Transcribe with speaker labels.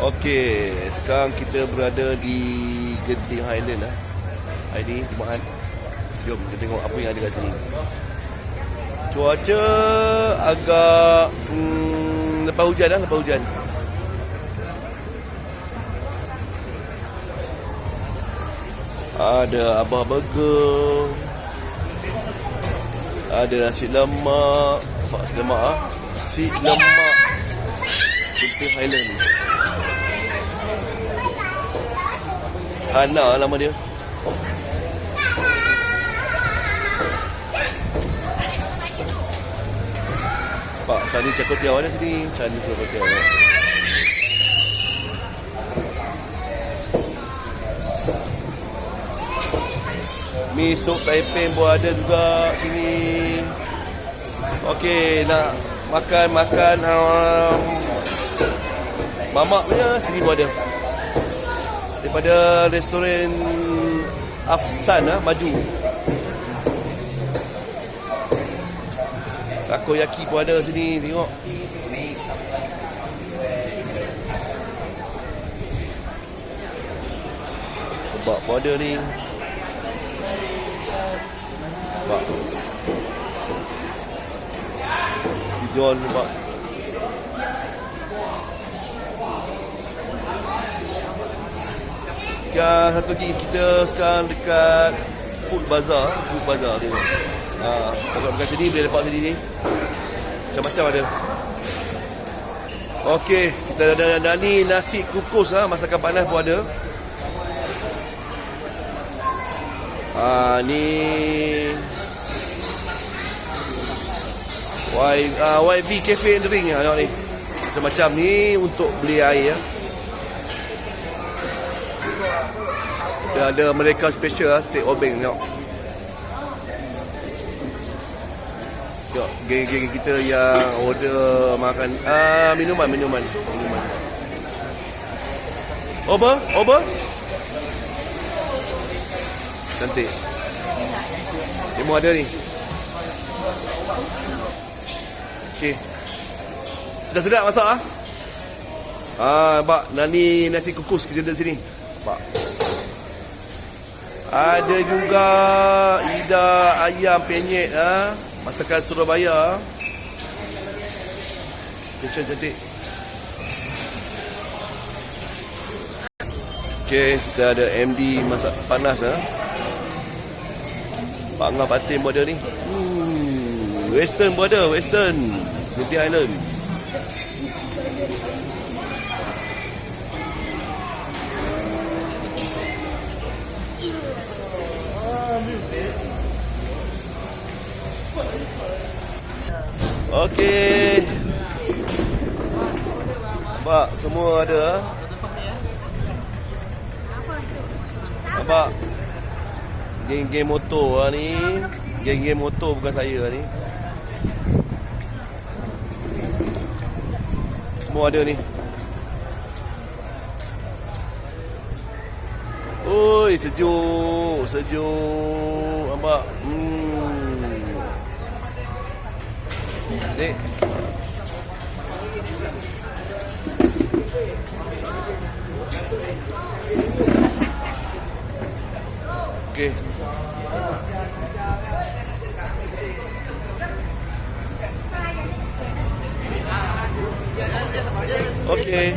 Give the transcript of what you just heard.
Speaker 1: Okey, sekarang kita berada di Genting Highland lah. Hari ni Jumaat. Jom kita tengok apa yang ada kat sini. Cuaca agak lepas hujan lah, lepas hujan. Ada Abah Burger, ada nasi lemak. Nasi lemak ah. Nasi lemak Genting Highland. Hana nama dia. Pak, Sani Cakotiau ada sini. Sani Cakotiau. Mi sup Taipei pun ada juga sini. Okey, nak makan mamak punya sini pun ada. Daripada restoran Afsan lah, Maju. Takoyaki pun ada sini, tengok. Kebab pun ada ni. Kebab Dijon kebab. Satu lagi kita sekarang dekat Food Bazaar ni. Kalau dekat sini boleh lepak sini ni. Macam-macam ada. Okey, kita ada ni nasi kukus masakan panas pun ada. Ni YB Cafe and Drink tengok ni. Macam-macam ni untuk beli air ya. Dan ada mereka special take obeng tengok. Tengok geng-geng kita yang order makan minuman. Oba? Cantik. Semua ada ni. Okey. Sedap-sedap masak nampak nani nasi kukus kita ada sini. Nampak. Ada juga ida ayam penyet masakan Surabaya. Cantik. Okey, kita ada MD masak panas Pak Ngah Patin pun ada ni. Western pun ada, Western Genting Highland. Okey. Nampak semua ada. Nampak geng-geng motor ni. Geng-geng motor bukan saya ni. Semua ada ni. Oi, sejuk. Nampak. Ni. Okey. Okey.